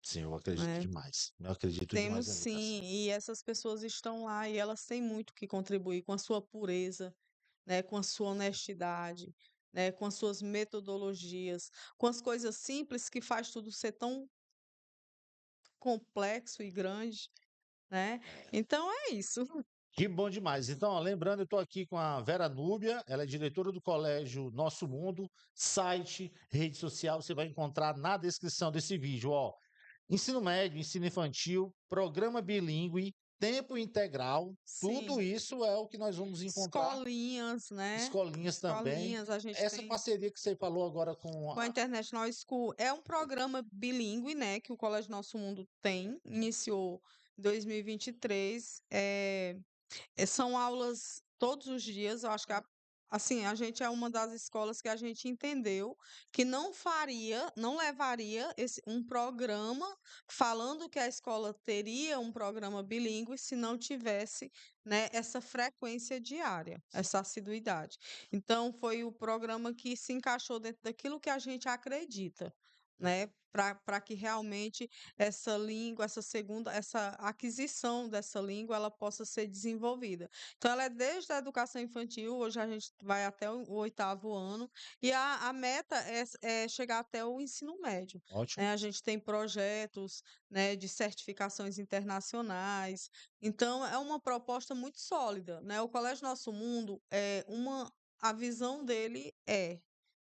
Sim, eu acredito né? demais. Eu acredito Temos demais na educação. sim, e essas pessoas estão lá e elas têm muito que contribuir com a sua pureza, né, com a sua honestidade, né, com as suas metodologias, com as coisas simples que faz tudo ser tão complexo e grande, né? Então é isso. Que bom demais. Então, ó, lembrando, eu estou aqui com a Vera Núbia, ela é diretora do Colégio Nosso Mundo, site, rede social, você vai encontrar na descrição desse vídeo, ó. Ensino médio, ensino infantil, programa bilíngue, tempo integral, tudo Sim, isso é o que nós vamos encontrar. escolinhas, né? Escolinhas também. Escolinhas, a gente Essa tem parceria que você falou agora com com a a. International School. É um programa bilíngue, né, que o Colégio Nosso Mundo tem, iniciou em 2023. São aulas todos os dias. Eu acho que assim, a gente é uma das escolas que a gente entendeu que não levaria um programa falando que a escola teria um programa bilíngue se não tivesse, né, essa frequência diária, essa assiduidade. Então, foi o programa que se encaixou dentro daquilo que a gente acredita, né? Para que realmente essa língua, essa aquisição dessa língua, ela possa ser desenvolvida. Então, ela é desde a educação infantil, hoje a gente vai até o oitavo ano, e a meta é chegar até o ensino médio, Ótimo. né? A gente tem projetos, né, de certificações internacionais, então é uma proposta muito sólida, né? O Colégio Nosso Mundo, a visão dele é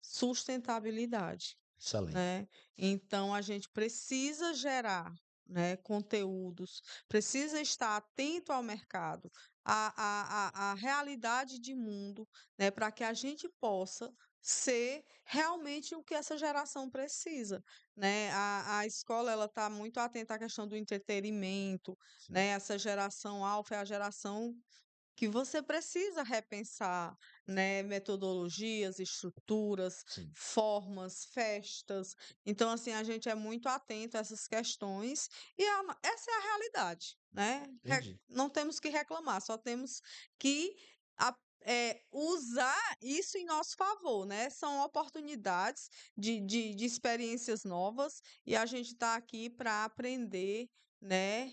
sustentabilidade, Excelente. né? Então a gente precisa gerar, né, conteúdos, precisa estar atento ao mercado, à realidade de mundo, né, para que a gente possa ser realmente o que essa geração precisa, né? A escola ela está muito atenta à questão do entretenimento, Sim, né? Essa geração alfa é a geração que você precisa repensar, né, metodologias, estruturas, sim. formas, festas. Então, assim, a gente é muito atento a essas questões e essa é a realidade, né? Entendi. Não temos que reclamar, só temos que usar isso em nosso favor, né? São oportunidades de experiências novas e a gente está aqui para aprender, né,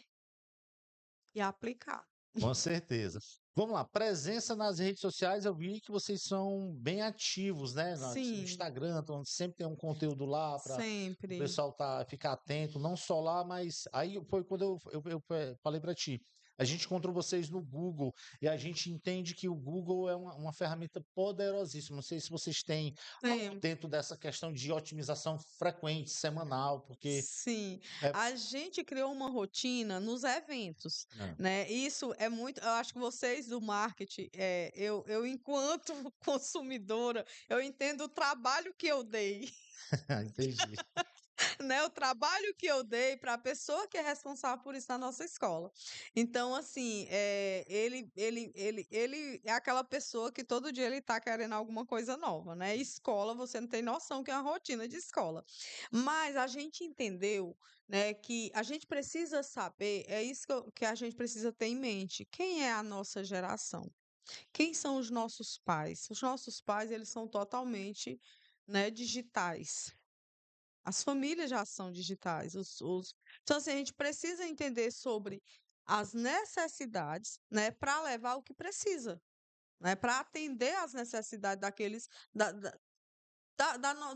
e aplicar. Com certeza. Vamos lá, presença nas redes sociais, eu vi que vocês são bem ativos, né? No Sim, Instagram, então sempre tem um conteúdo lá para o sempre. pessoal ficar atento, não só lá, mas aí foi quando eu falei para ti. A gente encontrou vocês no Google e a gente entende que o Google é uma ferramenta poderosíssima. Não sei se vocês têm algo Tem. dentro dessa questão de otimização frequente, semanal, porque Sim, é, a gente criou uma rotina nos eventos, não, né? Isso é muito. Eu acho que vocês do marketing, eu enquanto consumidora, eu entendo o trabalho que eu dei. entendi. Né, o trabalho que eu dei para a pessoa que é responsável por isso na nossa escola. Então, assim, ele é aquela pessoa que todo dia ele está querendo alguma coisa nova, né? Escola, você não tem noção que é uma rotina de escola. Mas a gente entendeu, né, que a gente precisa saber, é isso que a gente precisa ter em mente. Quem é a nossa geração? Quem são os nossos pais? Os nossos pais, eles são totalmente, né, digitais. As famílias já são digitais. Então, assim, a gente precisa entender sobre as necessidades, né, para levar o que precisa, né, para atender às necessidades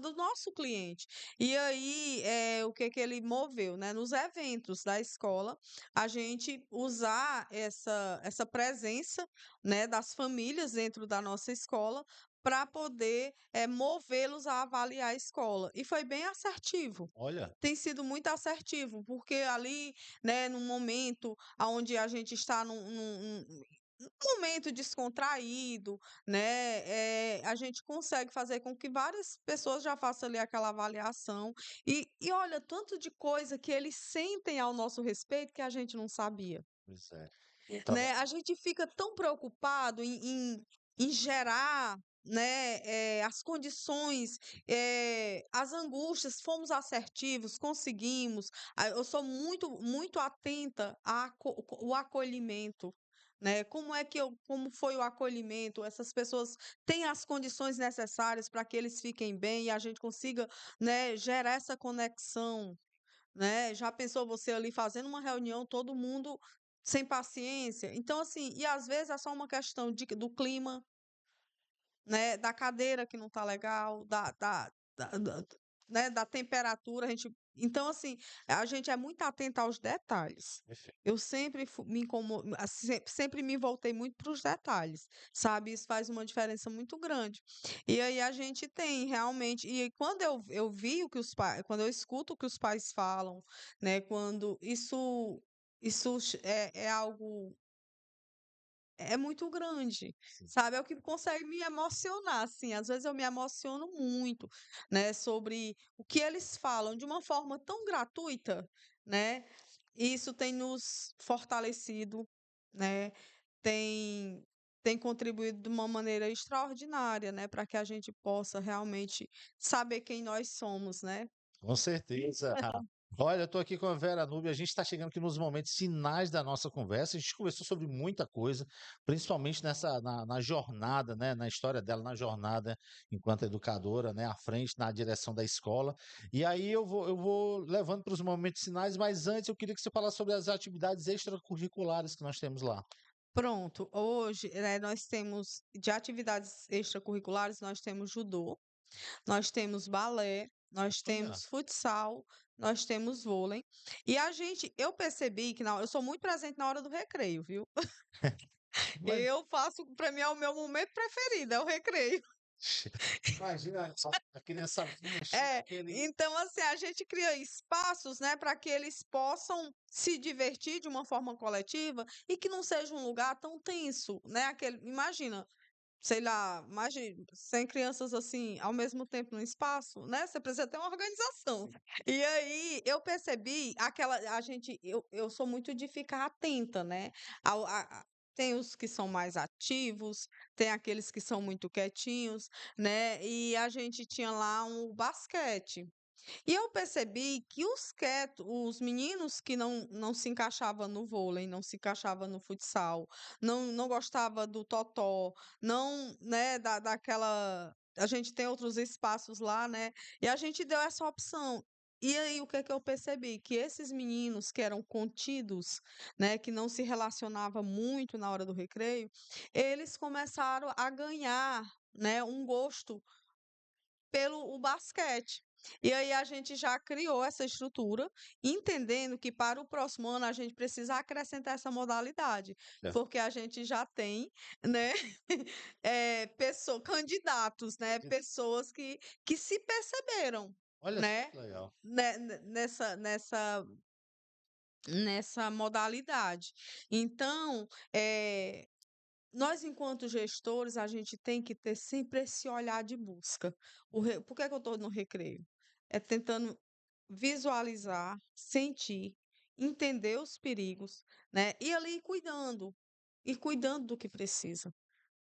do nosso cliente. E aí, o que que ele moveu, né? Nos eventos da escola, a gente usar essa presença, né, das famílias dentro da nossa escola para poder movê-los a avaliar a escola. E foi bem assertivo. Olha, Tem sido muito assertivo, porque ali, né, num momento onde a gente está num momento descontraído, né, a gente consegue fazer com que várias pessoas já façam ali aquela avaliação. E olha, tanto de coisa que eles sentem ao nosso respeito que a gente não sabia, pois é. Eu tava. né? A gente fica tão preocupado em gerar. né, as condições, as angústias, fomos assertivos, conseguimos. Eu sou muito atenta o acolhimento, né? Como foi o acolhimento? Essas pessoas têm as condições necessárias para que eles fiquem bem e a gente consiga, né, gerar essa conexão, né? Já pensou você ali fazendo uma reunião, todo mundo sem paciência? Então, assim, e às vezes é só uma questão do clima, né, da cadeira que não tá legal, da né, da temperatura, a gente então, assim, a gente é muito atenta aos detalhes. Perfeito. Eu sempre me sempre me voltei muito para os detalhes, sabe, isso faz uma diferença muito grande. E aí a gente tem realmente e quando eu vi o que os pais quando eu escuto o que os pais falam, né, quando isso é algo é muito grande, Sim. sabe, é o que consegue me emocionar, assim, às vezes eu me emociono muito, né, sobre o que eles falam de uma forma tão gratuita, né, e isso tem nos fortalecido, né, tem tem contribuído de uma maneira extraordinária, né, para que a gente possa realmente saber quem nós somos, né. Com certeza. Olha, eu estou aqui com a Vera Nubia, a gente está chegando aqui nos momentos finais da nossa conversa, a gente conversou sobre muita coisa, principalmente na jornada, né, na história dela, na jornada enquanto educadora, né, à frente, na direção da escola. E aí eu vou levando para os momentos finais, mas antes eu queria que você falasse sobre as atividades extracurriculares que nós temos lá. Pronto, hoje, nós temos de atividades extracurriculares, nós temos judô. Nós temos balé, nós Olha, temos futsal, nós temos vôlei. E eu percebi que eu sou muito presente na hora do recreio, viu? mas Eu faço, para mim é o meu momento preferido, é o recreio. imagina a criançadinha É, aquele. então assim, a gente cria espaços, né, para que eles possam se divertir de uma forma coletiva e que não seja um lugar tão tenso, né? Imagina, sei lá, mais de 100 crianças, assim, ao mesmo tempo no espaço, né, você precisa ter uma organização. E aí, eu percebi eu sou muito de ficar atenta, né, ao tem os que são mais ativos, tem aqueles que são muito quietinhos, né, e a gente tinha lá um basquete. E eu percebi que os meninos que não se encaixavam no vôlei, não se encaixavam no futsal, não gostava do totó, não, né, daquela a gente tem outros espaços lá, né, e a gente deu essa opção. E aí o que é que eu percebi? Que esses meninos que eram contidos, né, que não se relacionava muito na hora do recreio, eles começaram a ganhar, né, um gosto pelo o basquete. E aí a gente já criou essa estrutura, entendendo que para o próximo ano a gente precisa acrescentar essa modalidade, É, porque a gente já tem, né, candidatos, né, de- pessoas que se perceberam, olha só né, que legal. nessa modalidade. Então, nós, enquanto gestores, a gente tem que ter sempre esse olhar de busca. Por que que eu estou no recreio? É tentando visualizar, sentir, entender os perigos, né? E ali ir cuidando do que precisa,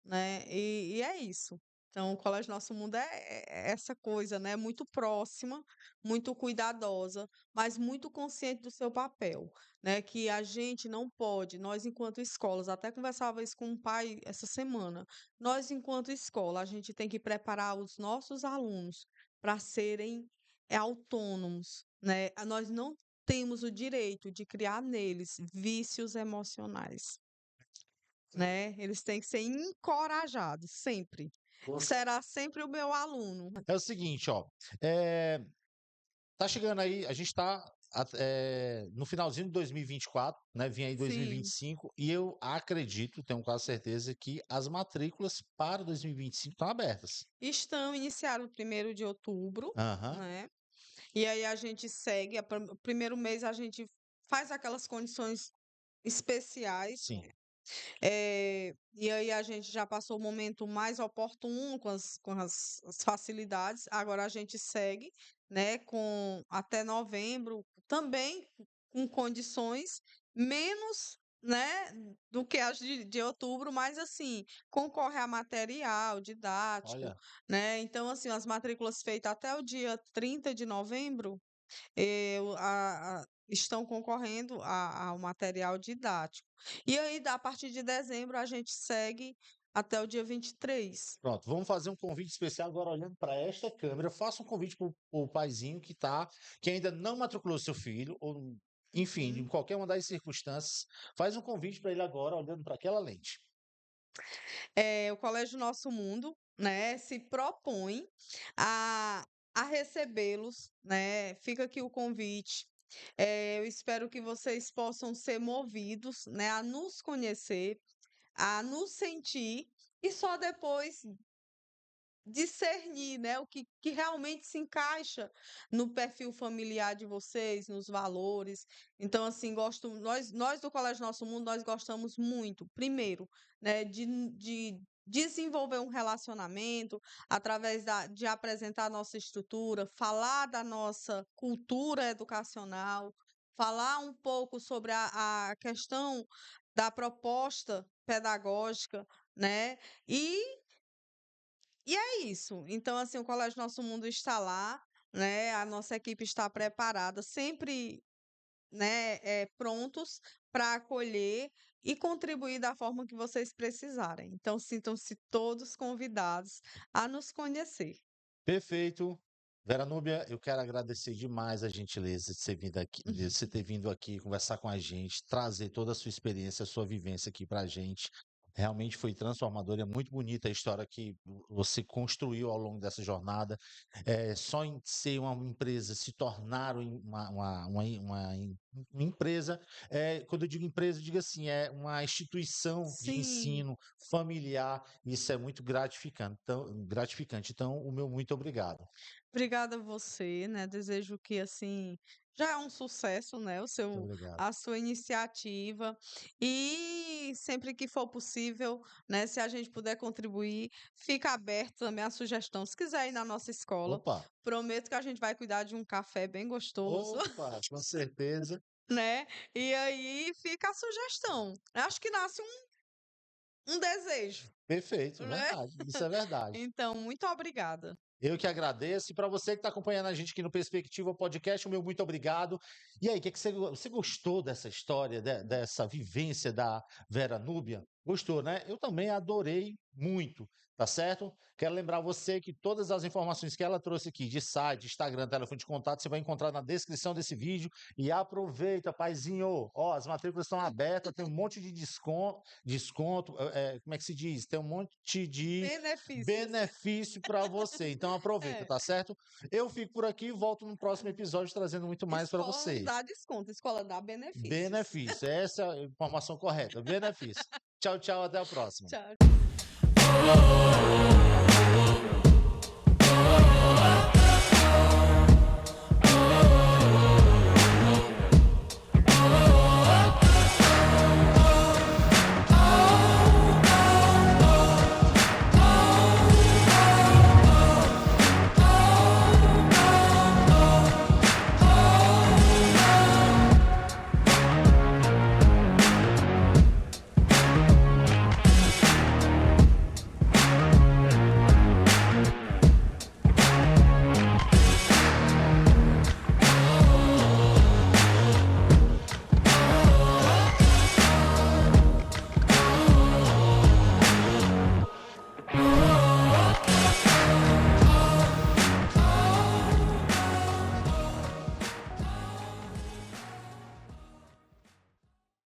né? E é isso. Então, o Colégio Nosso Mundo é essa coisa, né? Muito próxima, muito cuidadosa, mas muito consciente do seu papel, né? Que a gente não pode, nós enquanto escolas, até conversava isso com um pai essa semana, nós enquanto escola, a gente tem que preparar os nossos alunos para serem autônomos, né? Nós não temos o direito de criar neles vícios emocionais, né, eles têm que ser encorajados sempre. Será sempre o meu aluno. É o seguinte, ó, eh, tá chegando aí, a gente tá no finalzinho de 2024, né? Vem aí Sim, 2025, e eu acredito, tenho quase certeza, que as matrículas para 2025 estão abertas. iniciaram o 1º de outubro, Aham, né, e aí a gente segue, o primeiro mês a gente faz aquelas condições especiais, sim. e aí a gente já passou o momento mais oportuno com as facilidades, agora a gente segue, né, com até novembro, também com condições menos né, do que as de outubro, mas assim, concorre a material didático, Olha, né? Então, assim, as matrículas feitas até o dia 30 de novembro estão concorrendo ao material didático. E aí, a partir de dezembro, a gente segue até o dia 23. pronto, vamos fazer um convite especial agora olhando para esta câmera. Faça um convite para o paizinho que ainda não matriculou seu filho, ou enfim, em Uhum. qualquer uma das circunstâncias, faz um convite para ele agora olhando para aquela lente. O Colégio Nosso Mundo, né, se propõe a, a recebê-los, né? Fica aqui o convite. Eu espero que vocês possam ser movidos, né, a nos conhecer, a nos sentir e só depois discernir, né, o que realmente se encaixa no perfil familiar de vocês, nos valores. Então, assim, nós do Colégio Nosso Mundo, nós gostamos muito, primeiro, né, de desenvolver um relacionamento através de apresentar a nossa estrutura, falar da nossa cultura educacional, falar um pouco sobre a questão da proposta pedagógica, né? E é isso. Então, assim, o Colégio Nosso Mundo está lá, né? A nossa equipe está preparada, sempre, né, prontos para acolher e contribuir da forma que vocês precisarem. Então, sintam-se todos convidados a nos conhecer. Perfeito. Vera Núbia, eu quero agradecer demais a gentileza de você ter vindo aqui conversar com a gente, trazer toda a sua experiência, a sua vivência aqui para a gente. Realmente foi transformador, é muito bonita a história que você construiu ao longo dessa jornada. Só em ser uma empresa, se tornar uma empresa, quando eu digo empresa, eu digo assim, é uma instituição de Sim, ensino familiar, isso é muito gratificante. Então, o meu muito obrigado. obrigada a você, né? Desejo que assim já é um sucesso, né? Muito obrigado. A sua iniciativa e sempre que for possível, né? Se a gente puder contribuir, fica aberto também a sugestão. Se quiser ir na nossa escola, Opa, prometo que a gente vai cuidar de um café bem gostoso, opa, com certeza. né? E aí fica a sugestão. Acho que nasce um desejo, Perfeito, né? verdade. Isso é verdade. Então, muito obrigada. Eu que agradeço. E para você que está acompanhando a gente aqui no Perspectiva Podcast, o meu muito obrigado. E aí, que você gostou dessa história, dessa vivência da Vera Núbia? Gostou, né? Eu também adorei muito, tá certo? Quero lembrar você que todas as informações que ela trouxe aqui, de site, Instagram, telefone de contato, você vai encontrar na descrição desse vídeo. E aproveita, paizinho. Ó, as matrículas estão abertas, tem um monte de desconto, como é que se diz? Tem um monte de Benefícios. benefício para você. Então aproveita, É. tá certo? Eu fico por aqui e volto no próximo episódio trazendo muito mais para Escola não você. dá desconto, escola dá benefícios. Benefício, essa é a informação correta. Benefício. Tchau, tchau, até a próxima. Tchau.